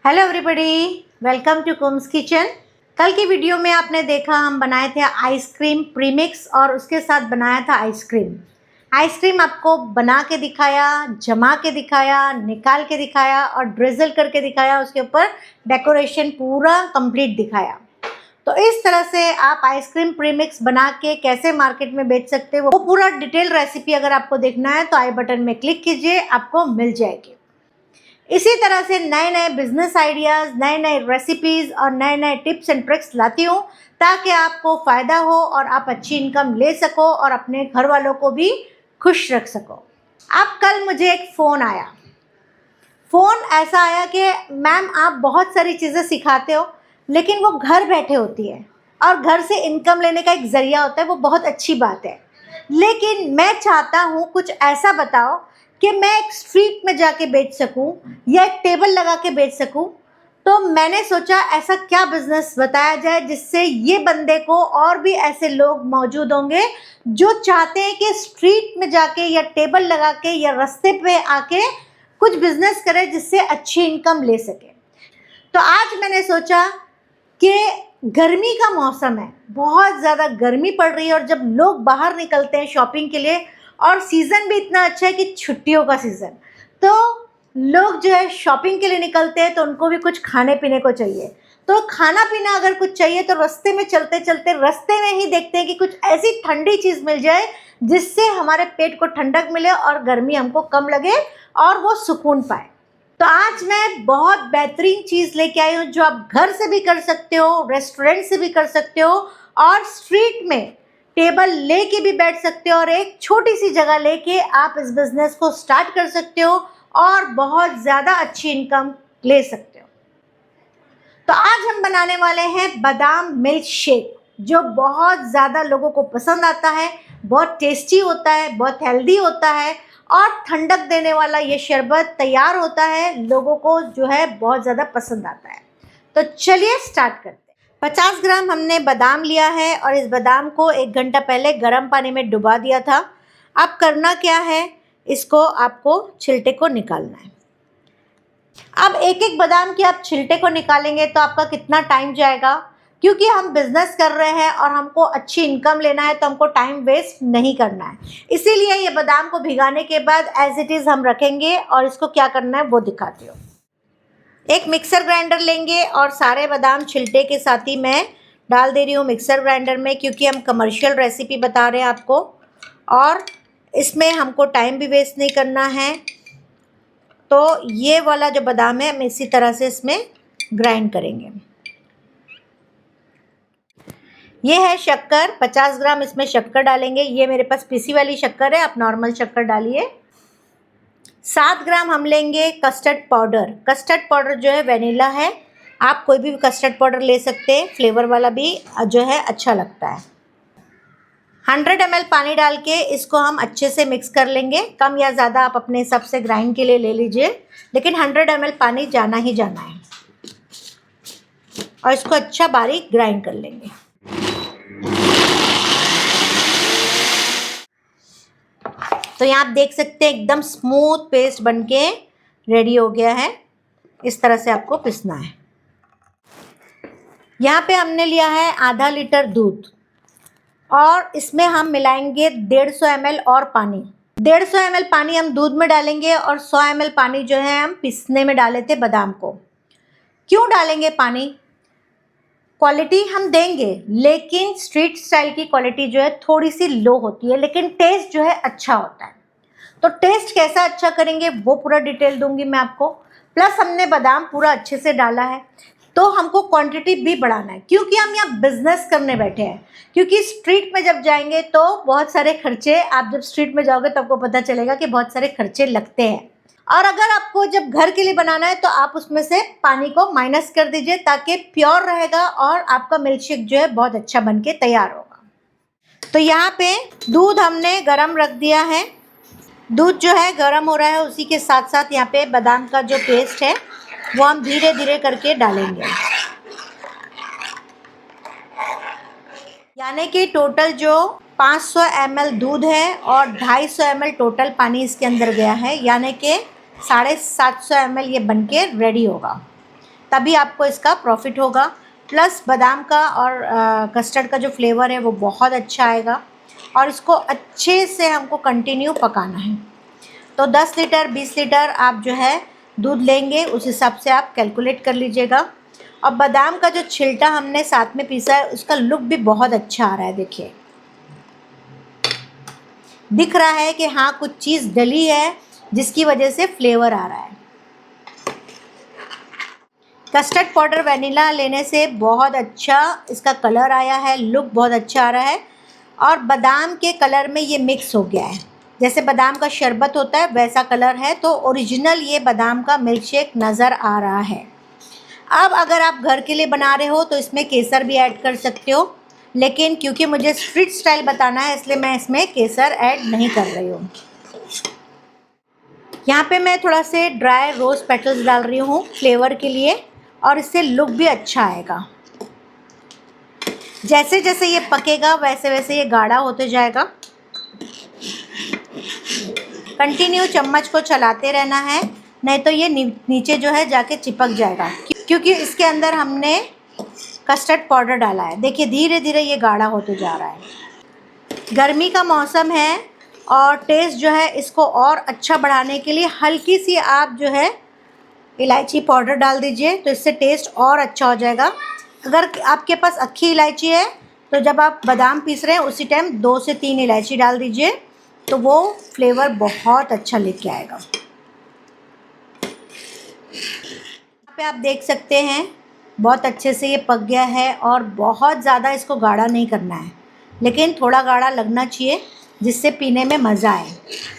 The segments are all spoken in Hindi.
Hello everybody, welcome to Kum's kitchen. कल की वीडियो में आपने देखा हम बनाए थे आइसक्रीम प्रीमिक्स और उसके साथ बनाया था आइसक्रीम। आइसक्रीम आपको बना के दिखाया, जमा के दिखाया, निकाल के दिखाया और ड्रिजल करके दिखाया, उसके ऊपर डेकोरेशन पूरा कंप्लीट दिखाया। तो इस तरह से आप आइसक्रीम प्रीमिक्स बना के कैसे मार्केट में बेच सकते हो, वो पूरा डिटेल रेसिपी अगर आपको देखना है तो आई बटन में क्लिक कीजिए, आपको मिल जाएगी। इसी तरह से नए नए बिजनेस आइडियाज़, नए नए रेसिपीज़ और नए नए टिप्स एंड ट्रिक्स लाती हूँ ताकि आपको फ़ायदा हो और आप अच्छी इनकम ले सको और अपने घर वालों को भी खुश रख सको। अब कल मुझे एक फ़ोन आया। फ़ोन ऐसा आया कि मैम आप बहुत सारी चीज़ें सिखाते हो लेकिन वो घर बैठे होती है और घर से इनकम लेने का एक ज़रिया होता है, वो बहुत अच्छी बात है, लेकिन मैं चाहता हूँ कुछ ऐसा बताओ कि मैं एक स्ट्रीट में जाके बेच सकूं या एक टेबल लगा के बेच सकूं। तो मैंने सोचा ऐसा क्या बिजनेस बताया जाए जिससे ये बंदे को और भी ऐसे लोग मौजूद होंगे जो चाहते हैं कि स्ट्रीट में जाके या टेबल लगा के या रास्ते पे आके कुछ बिजनेस करे जिससे अच्छी इनकम ले सके। तो आज मैंने सोचा कि गर्मी का मौसम है, बहुत ज़्यादा गर्मी पड़ रही है और जब लोग बाहर निकलते हैं शॉपिंग के लिए और सीज़न भी इतना अच्छा है कि छुट्टियों का सीज़न, तो लोग जो है शॉपिंग के लिए निकलते हैं तो उनको भी कुछ खाने पीने को चाहिए। तो खाना पीना अगर कुछ चाहिए तो रास्ते में चलते चलते रास्ते में ही देखते हैं कि कुछ ऐसी ठंडी चीज़ मिल जाए जिससे हमारे पेट को ठंडक मिले और गर्मी हमको कम लगे और वो सुकून पाए। तो आज मैं बहुत बेहतरीन चीज़ लेके आई हूँ जो आप घर से भी कर सकते हो, रेस्टोरेंट से भी कर सकते हो और स्ट्रीट में टेबल लेके भी बैठ सकते हो और एक छोटी सी जगह लेके आप इस बिज़नेस को स्टार्ट कर सकते हो और बहुत ज़्यादा अच्छी इनकम ले सकते हो। तो आज हम बनाने वाले हैं बादाम मिल्क शेक, जो बहुत ज़्यादा लोगों को पसंद आता है, बहुत टेस्टी होता है, बहुत हेल्दी होता है और ठंडक देने वाला ये शरबत तैयार होता है, लोगों को जो है बहुत ज़्यादा पसंद आता है। तो चलिए स्टार्ट करते हैं। 50 ग्राम हमने बादाम लिया है और इस बादाम को 1 घंटा पहले गर्म पानी में डुबा दिया था। अब करना क्या है, इसको आपको छिलटे को निकालना है। अब एक एक बादाम के आप छिलटे को निकालेंगे तो आपका कितना टाइम जाएगा, क्योंकि हम बिजनेस कर रहे हैं और हमको अच्छी इनकम लेना है तो हमको टाइम वेस्ट नहीं करना है। इसीलिए ये बादाम को भिगाने के बाद एज इट इज़ हम रखेंगे और इसको क्या करना है वो दिखाती हूँ। एक मिक्सर ग्राइंडर लेंगे और सारे बादाम छिलटे के साथ ही मैं डाल दे रही हूँ मिक्सर ग्राइंडर में, क्योंकि हम कमर्शियल रेसिपी बता रहे हैं आपको और इसमें हमको टाइम भी वेस्ट नहीं करना है। तो ये वाला जो बादाम है हम इसी तरह से इसमें ग्राइंड करेंगे। ये है शक्कर, 50 ग्राम इसमें शक्कर डालेंगे। ये मेरे पास पीसी वाली शक्कर है, आप नॉर्मल शक्कर डालिए। 7 ग्राम हम लेंगे कस्टर्ड पाउडर। कस्टर्ड पाउडर जो है वेनिला है, आप कोई भी कस्टर्ड पाउडर ले सकते हैं, फ्लेवर वाला भी जो है अच्छा लगता है। 100 ml पानी डाल के इसको हम अच्छे से मिक्स कर लेंगे। कम या ज़्यादा आप अपने हिसाब से ग्राइंड के लिए ले लीजिए, लेकिन 100 ml पानी जाना ही जाना है और इसको अच्छा बारीक ग्राइंड कर लेंगे। तो यहाँ आप देख सकते हैं एकदम स्मूथ पेस्ट बनके रेडी हो गया है। इस तरह से आपको पिसना है। यहाँ पे हमने लिया है आधा लीटर दूध और इसमें हम मिलाएंगे 150 ml और पानी। 150 ml पानी हम दूध में डालेंगे और 100 ml पानी जो है हम पिसने में डाले थे बादाम को। क्यों डालेंगे पानी? क्वालिटी हम देंगे, लेकिन स्ट्रीट स्टाइल की क्वालिटी जो है थोड़ी सी लो होती है, लेकिन टेस्ट जो है अच्छा होता है। तो टेस्ट कैसा अच्छा करेंगे वो पूरा डिटेल दूंगी मैं आपको। प्लस हमने बादाम पूरा अच्छे से डाला है तो हमको क्वांटिटी भी बढ़ाना है, क्योंकि हम यहाँ बिजनेस करने बैठे हैं। क्योंकि स्ट्रीट में जब जाएंगे तो बहुत सारे खर्चे, आप जब स्ट्रीट में जाओगे तो आपको पता चलेगा कि बहुत सारे खर्चे लगते हैं। और अगर आपको जब घर के लिए बनाना है तो आप उसमें से पानी को माइनस कर दीजिए ताकि प्योर रहेगा और आपका मिल्कशेक जो है बहुत अच्छा बन के तैयार होगा। तो यहाँ पे दूध हमने गरम रख दिया है। दूध जो है गरम हो रहा है, उसी के साथ साथ यहाँ पे बादाम का जो पेस्ट है वो हम धीरे धीरे करके डालेंगे। यानी कि टोटल जो 500 ml दूध है और 250 ml टोटल पानी इसके अंदर गया है, यानी कि 750 ml ये बनके रेडी होगा। तभी आपको इसका प्रॉफिट होगा। प्लस बादाम का और कस्टर्ड का जो फ्लेवर है वो बहुत अच्छा आएगा। और इसको अच्छे से हमको कंटिन्यू पकाना है। तो 10 लीटर 20 लीटर आप जो है दूध लेंगे, उस हिसाब से आप कैलकुलेट कर लीजिएगा। और बादाम का जो छिलटा हमने साथ में पीसा है उसका लुक भी बहुत अच्छा आ रहा है। देखिए दिख रहा है कि हाँ कुछ चीज़ डली है जिसकी वजह से फ्लेवर आ रहा है। कस्टर्ड पाउडर वनीला लेने से बहुत अच्छा इसका कलर आया है, लुक बहुत अच्छा आ रहा है। और बादाम के कलर में ये मिक्स हो गया है, जैसे बादाम का शरबत होता है वैसा कलर है। तो ओरिजिनल ये बादाम का मिल्क शेक नज़र आ रहा है। अब अगर आप घर के लिए बना रहे हो तो इसमें केसर भी ऐड कर सकते हो, लेकिन क्योंकि मुझे स्ट्रीट स्टाइल बताना है इसलिए मैं इसमें केसर ऐड नहीं कर रही हूँ। यहाँ पे मैं थोड़ा से ड्राई रोज़ पेटल्स डाल रही हूँ फ्लेवर के लिए, और इससे लुक भी अच्छा आएगा। जैसे जैसे ये पकेगा वैसे वैसे ये गाढ़ा होते जाएगा। कंटिन्यू चम्मच को चलाते रहना है, नहीं तो ये नीचे जो है जाके चिपक जाएगा, क्योंकि इसके अंदर हमने कस्टर्ड पाउडर डाला है। देखिए धीरे धीरे ये गाढ़ा होते जा रहा है। गर्मी का मौसम है और टेस्ट जो है इसको और अच्छा बढ़ाने के लिए हल्की सी आप जो है इलायची पाउडर डाल दीजिए, तो इससे टेस्ट और अच्छा हो जाएगा। अगर आपके पास अक्खी इलायची है तो जब आप बादाम पीस रहे हैं उसी टाइम 2 से 3 इलायची डाल दीजिए, तो वो फ्लेवर बहुत अच्छा लेके आएगा। यहाँ पे आप देख सकते हैं बहुत अच्छे से ये पक गया है, और बहुत ज़्यादा इसको गाढ़ा नहीं करना है, लेकिन थोड़ा गाढ़ा लगना चाहिए जिससे पीने में मज़ा आए।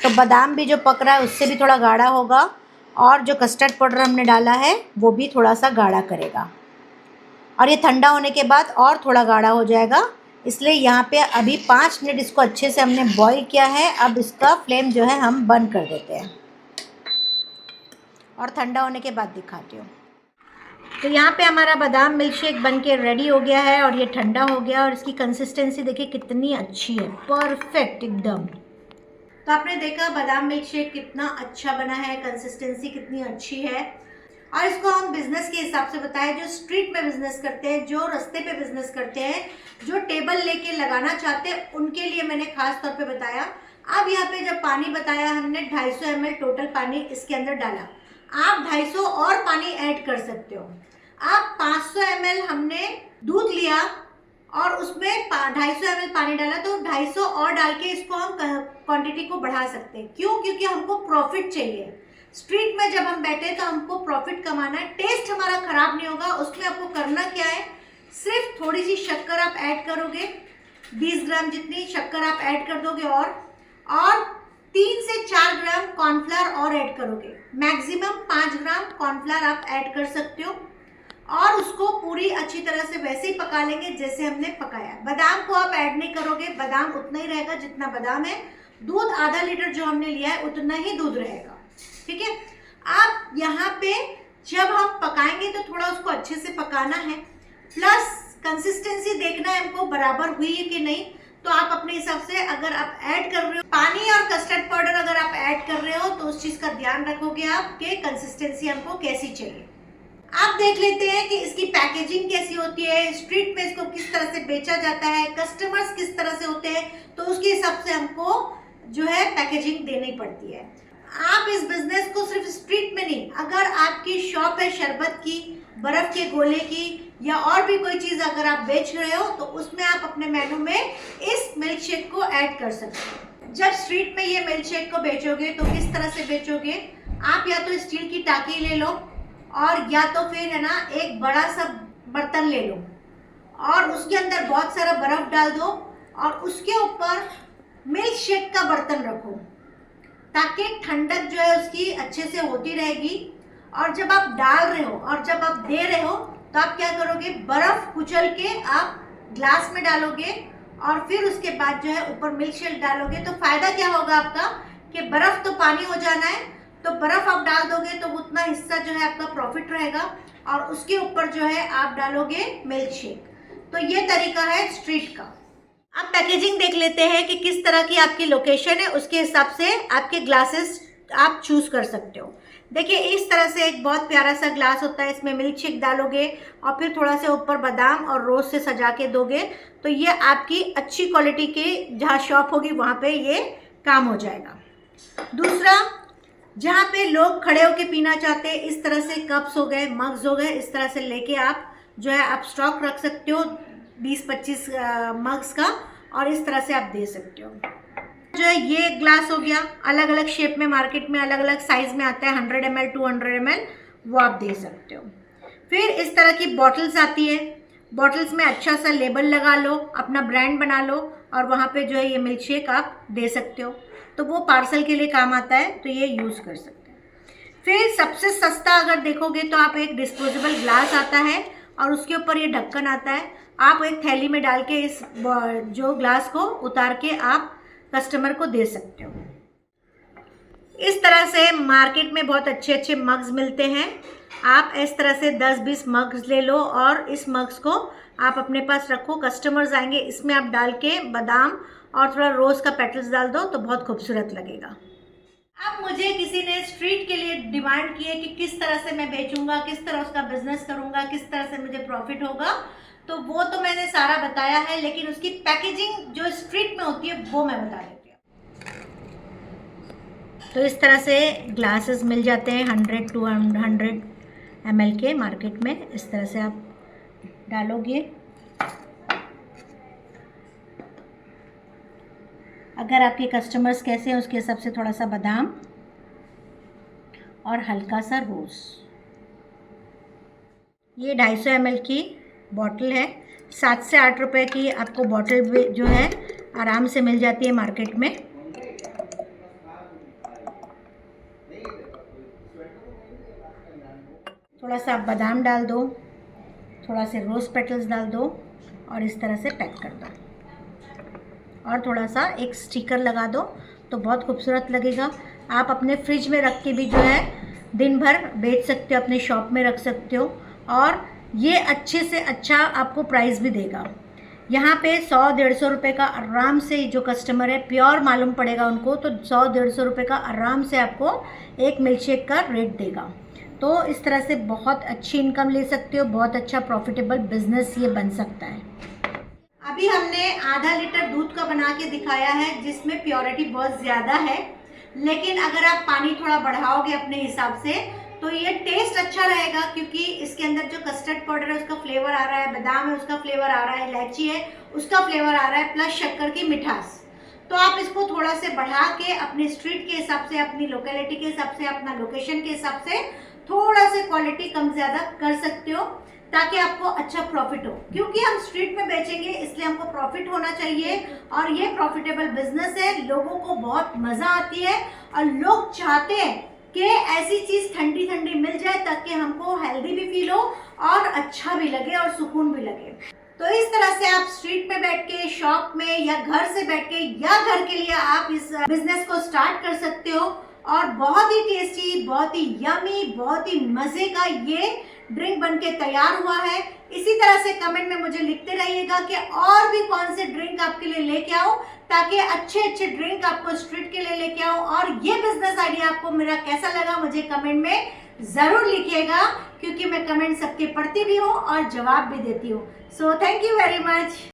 तो बादाम भी जो पक रहा है उससे भी थोड़ा गाढ़ा होगा, और जो कस्टर्ड पाउडर हमने डाला है वो भी थोड़ा सा गाढ़ा करेगा। और ये ठंडा होने के बाद और थोड़ा गाढ़ा हो जाएगा। इसलिए यहाँ पे अभी 5 मिनट इसको अच्छे से हमने बॉईल किया है। अब इसका फ्लेम जो है हम बंद कर देते हैं और ठंडा होने के बाद दिखाती हूँ। तो यहाँ पे हमारा बादाम मिल्क शेक बन के रेडी हो गया है, और ये ठंडा हो गया, और इसकी कंसिस्टेंसी देखिए कितनी अच्छी है, परफेक्ट एकदम। तो आपने देखा बादाम मिल्क शेक कितना अच्छा बना है, कंसिस्टेंसी कितनी अच्छी है। और इसको हम बिज़नेस के हिसाब से बताएं, जो स्ट्रीट में बिज़नेस करते हैं, जो रास्ते पे बिज़नेस करते हैं, जो टेबल लेके लगाना चाहते हैं, उनके लिए मैंने खास तौर पे बताया। अब यहाँ पे जब पानी बताया हमने 250 ml टोटल पानी इसके अंदर डाला, आप 250 और पानी ऐड कर सकते हो। अब 500 ml हमने दूध लिया और उसमें 250 ml पानी डाला, तो 250 और डाल के इसको हम क्वांटिटी को बढ़ा सकते हैं। क्यों? क्योंकि हमको प्रॉफिट चाहिए। स्ट्रीट में जब हम बैठे तो हमको प्रॉफिट कमाना है, टेस्ट हमारा खराब नहीं होगा। उसमें आपको करना क्या है, सिर्फ थोड़ी सी शक्कर आप ऐड करोगे, 20 ग्राम जितनी शक्कर आप ऐड कर दोगे, और 3 से 4 ग्राम कॉर्नफ्लावर और ऐड करोगे। मैक्सिमम 5 ग्राम कॉर्नफ्लावर आप ऐड कर सकते हो, और उसको पूरी अच्छी तरह से वैसे ही पका लेंगे जैसे हमने पकाया। बादाम को आप ऐड नहीं करोगे, बादाम उतना ही रहेगा जितना बादाम है। दूध आधा लीटर जो हमने लिया है उतना ही दूध रहेगा, ठीक है। अब यहाँ पे जब हम पकाएंगे तो थोड़ा उसको अच्छे से पकाना है, प्लस कंसिस्टेंसी देखना है हमको बराबर हुई है कि नहीं। तो आप अपने हिसाब से अगर आप ऐड कर रहे हो पानी और कस्टर्ड पाउडर, अगर आप ऐड कर रहे हो तो उस चीज़ का ध्यान रखोगे आप कि कंसिस्टेंसी हमको कैसी चाहिए। आप देख लेते हैं कि इसकी पैकेजिंग कैसी होती है, स्ट्रीट में इसको किस तरह से बेचा जाता है, कस्टमर्स किस तरह से होते हैं, तो उसके हिसाब से हमको जो है पैकेजिंग देनी पड़ती है। आप इस बिजनेस को सिर्फ स्ट्रीट में नहीं, अगर आपकी शॉप है शरबत की, बर्फ के गोले की, या और भी कोई चीज़ अगर आप बेच रहे हो, तो उसमें आप अपने मेनू में इस मिल्क शेक को ऐड कर सकते हो। जब स्ट्रीट में ये मिल्क शेक को बेचोगे तो किस तरह से बेचोगे, आप या तो स्टील की टाकी ले लो, और या तो फिर है ना एक बड़ा सा बर्तन ले लो, और उसके अंदर बहुत सारा बर्फ डाल दो, और उसके ऊपर मिल्क शेक का बर्तन रखो, ताकि ठंडक जो है उसकी अच्छे से होती रहेगी। और जब आप डाल रहे हो और जब आप दे रहे हो तो आप क्या करोगे, बर्फ कुचल के आप ग्लास में डालोगे, और फिर उसके बाद जो है ऊपर मिल्क शेक डालोगे। तो फायदा क्या होगा आपका कि बर्फ तो पानी हो जाना है, तो बर्फ आप डाल दोगे तो उतना हिस्सा जो है आपका प्रॉफिट रहेगा, और उसके ऊपर जो है आप डालोगे मिल्क शेक। तो ये तरीका है स्ट्रीट का। अब पैकेजिंग देख लेते हैं कि किस तरह की आपकी लोकेशन है, उसके हिसाब से आपके ग्लासेस आप चूज कर सकते हो। देखिए इस तरह से एक बहुत प्यारा सा ग्लास होता है, इसमें मिल्क शेक डालोगे और फिर थोड़ा सा ऊपर बादाम और रोज से सजा के दोगे तो ये आपकी अच्छी क्वालिटी की जहाँ शॉप होगी वहाँ पे ये काम हो जाएगा। दूसरा, जहाँ पे लोग खड़े होके पीना चाहते हैं, इस तरह से कप्स हो गए, मग्स हो गए, इस तरह से लेके आप जो है आप स्टॉक रख सकते हो 20-25 मग्स का, और इस तरह से आप दे सकते हो। जो है ये ग्लास हो गया, अलग अलग शेप में मार्केट में अलग अलग साइज में आता है, 100 ml 200 ml, वो आप दे सकते हो। फिर इस तरह की बॉटल्स आती है, बॉटल्स में अच्छा सा लेबल लगा लो, अपना ब्रांड बना लो और वहाँ पे जो है ये मिल्क शेक आप दे सकते हो, तो वो पार्सल के लिए काम आता है, तो ये यूज़ कर सकते हैं। फिर सबसे सस्ता अगर देखोगे तो आप एक डिस्पोजेबल ग्लास आता है और उसके ऊपर ये ढक्कन आता है, आप एक थैली में डाल के इस जो ग्लास को उतार के आप कस्टमर को दे सकते हो। इस तरह से मार्केट में बहुत अच्छे अच्छे मग्स मिलते हैं, आप इस तरह से 10-20 मग्स ले लो और इस मग्स को आप अपने पास रखो, कस्टमर्स आएंगे, इसमें आप डाल के बादाम और थोड़ा रोज़ का पेटल्स डाल दो तो बहुत खूबसूरत लगेगा। अब मुझे किसी ने स्ट्रीट के लिए डिमांड की है कि किस तरह से मैं बेचूंगा, किस तरह उसका बिजनेस करूंगा, किस तरह से मुझे प्रॉफिट होगा, तो वो तो मैंने सारा बताया है, लेकिन उसकी पैकेजिंग जो स्ट्रीट में होती है वो मैं बता देती हूँ। तो इस तरह से ग्लासेस मिल जाते हैं 100-200 ml के मार्केट में, इस तरह से आप डालोगे। अगर आपके कस्टमर्स कैसे हैं उसके हिसाब से थोड़ा सा बादाम और हल्का सा रोज़। ये 250 ml की बॉटल है, 7 से 8 रुपए की आपको बॉटल जो है आराम से मिल जाती है मार्केट में। थोड़ा सा बादाम डाल दो, थोड़ा से रोज़ पेटल्स डाल दो और इस तरह से पैक कर दो, और थोड़ा सा एक स्टिकर लगा दो तो बहुत खूबसूरत लगेगा। आप अपने फ्रिज में रख के भी जो है दिन भर बेच सकते हो, अपने शॉप में रख सकते हो, और ये अच्छे से अच्छा आपको प्राइस भी देगा। यहाँ पे 100-150 रुपये का आराम से, जो कस्टमर है प्योर मालूम पड़ेगा उनको, तो 100-150 रुपये का आराम से आपको एक मिल्कशेक का रेट देगा। तो इस तरह से बहुत अच्छी इनकम ले सकते हो, बहुत अच्छा प्रॉफिटेबल बिजनेस ये बन सकता है। अभी हमने आधा लीटर दूध का बना के दिखाया है जिसमें प्योरिटी बहुत ज़्यादा है, लेकिन अगर आप पानी थोड़ा बढ़ाओगे अपने हिसाब से तो ये टेस्ट अच्छा रहेगा, क्योंकि इसके अंदर जो कस्टर्ड पाउडर है उसका फ्लेवर आ रहा है, बादाम है उसका फ्लेवर आ रहा है, इलायची है उसका फ्लेवर आ रहा है, प्लस शक्कर की मिठास। तो आप इसको थोड़ा से बढ़ा के अपने स्ट्रीट के हिसाब से, अपनी लोकेलिटी के हिसाब से, अपना लोकेशन के हिसाब से थोड़ा से क्वालिटी कम ज़्यादा कर सकते हो, ताकि आपको अच्छा प्रॉफिट हो। क्योंकि हम स्ट्रीट में बेचेंगे इसलिए हमको प्रॉफिट होना चाहिए, और ये प्रॉफिटेबल बिजनेस है, लोगों को बहुत मज़ा आती है और लोग चाहते हैं कि ऐसी चीज़ ठंडी ठंडी मिल जाए ताकि हमको हेल्दी भी फील हो और अच्छा भी लगे और सुकून भी लगे। तो इस तरह से आप स्ट्रीट में बैठ के, शॉप में, या घर से बैठ के, या घर के लिए आप इस बिजनेस को स्टार्ट कर सकते हो, और बहुत ही टेस्टी, बहुत ही यमी, बहुत ही मज़े का ये ड्रिंक बनके तैयार हुआ है। इसी तरह से कमेंट में मुझे लिखते रहिएगा कि और भी कौन से ड्रिंक आपके लिए लेके आओ, ताकि अच्छे अच्छे ड्रिंक आपको स्ट्रीट के लिए लेके आओ। और ये बिजनेस आइडिया आपको मेरा कैसा लगा मुझे कमेंट में ज़रूर लिखिएगा, क्योंकि मैं कमेंट सबके पढ़ती भी हूँ और जवाब भी देती हूँ। So thank you very much.